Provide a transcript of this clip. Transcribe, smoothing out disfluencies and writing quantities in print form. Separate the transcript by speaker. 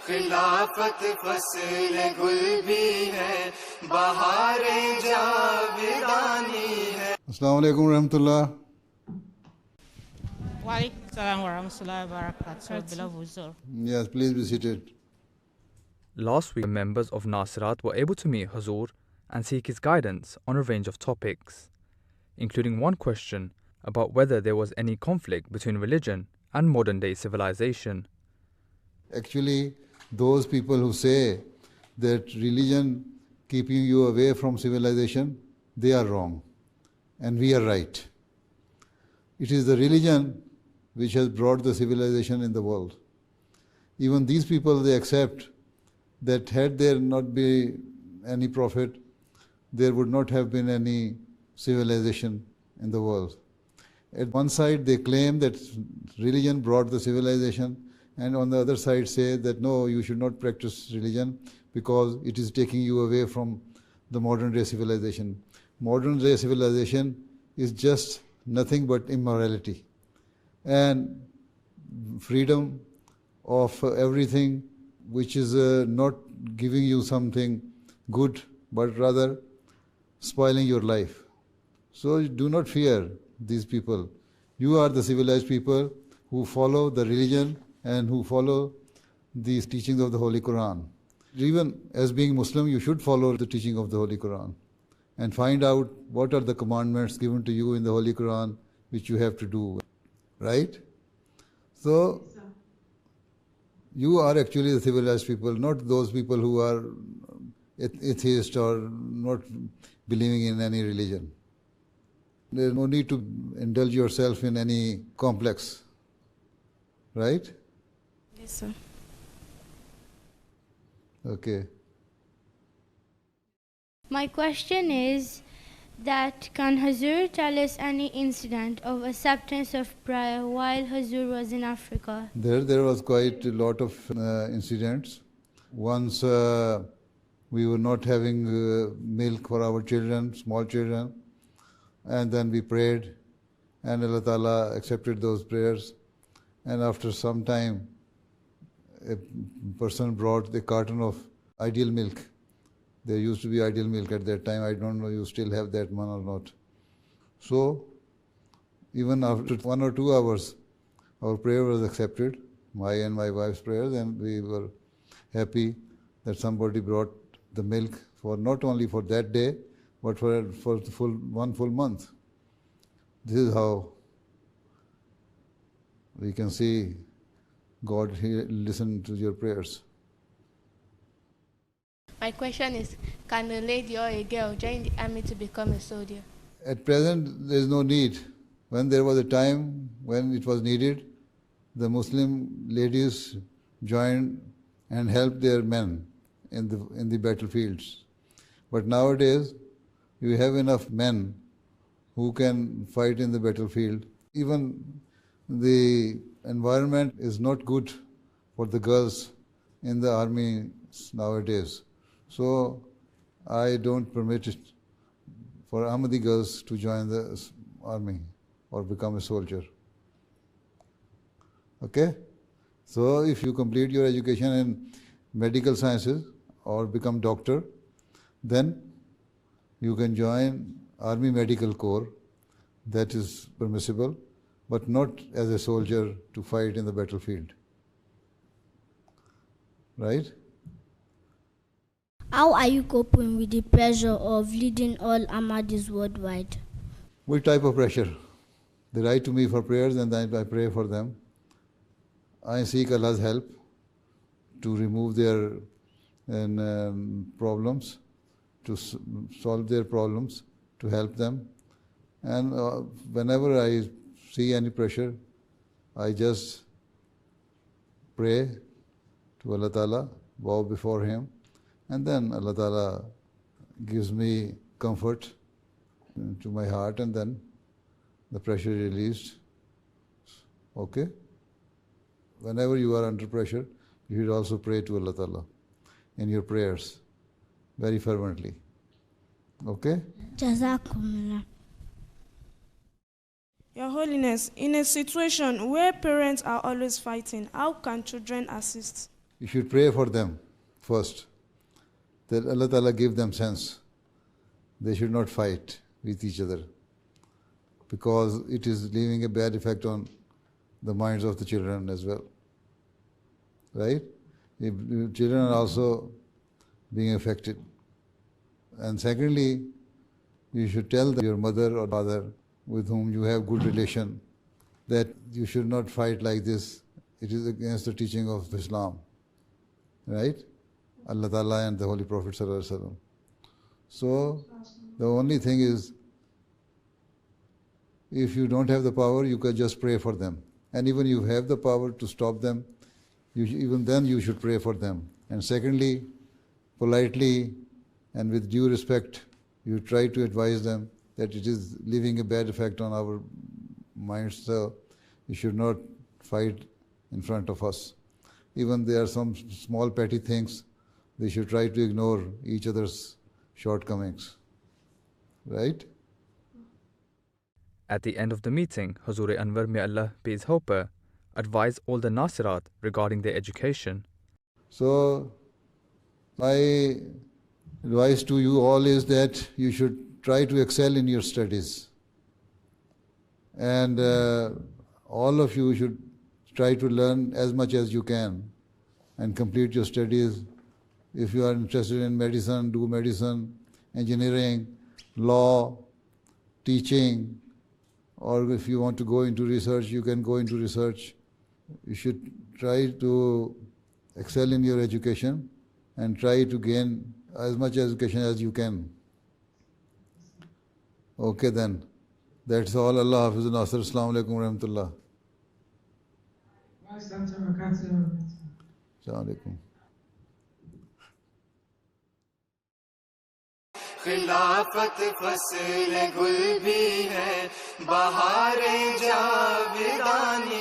Speaker 1: खिलाफत फसल गुल भी है, बहारे जावेदानी है.
Speaker 2: Assalamu alaikum warahmatullah.
Speaker 3: Wa alaikum salam wa rahmatullahi wa barakatuh. Beloved Huzur.
Speaker 2: Yes, please be seated.
Speaker 4: Last week, members of Nasirat were able to meet Hazur and seek his guidance on a range of topics, including one question about whether there was any conflict between religion and modern-day civilization.
Speaker 2: Actually, those people who say that religion keeping you away from civilization, they are wrong and we are right. It is the religion which has brought the civilization in the world. Even these people, they accept that had there not been any prophet, there would not have been any civilization in the world. At one side, they claim that religion brought the civilization, and on the other side say that no, you should not practice religion because it is taking you away from the modern day civilization. Modern day civilization is just nothing but immorality and freedom of everything which is not giving you something good but rather spoiling your life. So do not fear these people. You are the civilized people who follow the religion and who follow these teachings of the Holy Quran. Even as being Muslim, you should follow the teaching of the Holy Quran and find out what are the commandments given to you in the Holy Quran which you have to do. Right? So, you are actually the civilized people, not those people who are atheist or not believing in any religion. There is no need to indulge yourself in any complex. Right?
Speaker 5: Yes, sir.
Speaker 2: Okay.
Speaker 5: My question is that can Hazur tell us any incident of acceptance of prayer while Hazur was in Africa?
Speaker 2: There was quite a lot of incidents. Once we were not having milk for our children, small children, and then we prayed and Allah Ta'ala accepted those prayers. And after some time, a person brought the carton of ideal milk. There used to be ideal milk at that time. I don't know you still have that one or not. So, even after 1 or 2 hours, our prayer was accepted, my and my wife's prayers, and we were happy that somebody brought the milk for not only for that day, but for the one full month. This is how we can see God listen to your prayers.
Speaker 6: My question is, can a lady or a girl join the army to become a soldier?
Speaker 2: At present, there is no need. When there was a time when it was needed, the Muslim ladies joined and helped their men in the battlefields. But nowadays, you have enough men who can fight in the battlefield. Even the environment is not good for the girls in the army nowadays. So I don't permit it for Ahmadi girls to join the army or become a soldier. Okay? So if you complete your education in medical sciences or become doctor, then you can join Army Medical Corps. That is permissible, but not as a soldier to fight in the battlefield. Right?
Speaker 7: How are you coping with the pressure of leading all Ahmadis worldwide?
Speaker 2: Which type of pressure? They write to me for prayers and then I pray for them. I seek Allah's help to remove their problems, to solve their problems, to help them. And whenever I see any pressure, I just pray to Allah Ta'ala, bow before Him, and then Allah Ta'ala gives me comfort to my heart, and then the pressure is released. Okay? Whenever you are under pressure, you should also pray to Allah Ta'ala in your prayers very fervently. Okay?
Speaker 7: Jazakumullah.
Speaker 8: Your Holiness, in a situation where parents are always fighting, how can children assist?
Speaker 2: You should pray for them first, that Allah Ta'ala give them sense. They should not fight with each other, because it is leaving a bad effect on the minds of the children as well. Right? If children are also being affected. And secondly, you should tell your mother or father with whom you have good relation that you should not fight like this. It is against the teaching of Islam. Right? Allah Ta'ala and the Holy Prophet Sallallahu Alaihi Wasallam. So, the only thing is, if you don't have the power, you can just pray for them. And even you have the power to stop them, even then you should pray for them. And secondly, politely and with due respect, you try to advise them that it is leaving a bad effect on our minds, so you should not fight in front of us. Even there are some small petty things, they should try to ignore each other's shortcomings. Right?
Speaker 4: At the end of the meeting, Hazur Anwar, may Allah be his helper, advised all the Nasirat regarding their education.
Speaker 2: So, my advice to you all is that you should try to excel in your studies. And all of you should try to learn as much as you can and complete your studies. If you are interested in medicine, do medicine, engineering, law, teaching, or if you want to go into research, you can go into research. You should try to excel in your education and try to gain as much education as you can. Okay then. That's all. Allah Hafiz Nasir. Assalamu alaikum wa rahmatullah. Assalamu alaikum.
Speaker 1: खिलाफत फसल गुल भी है, बहारे जावेदानी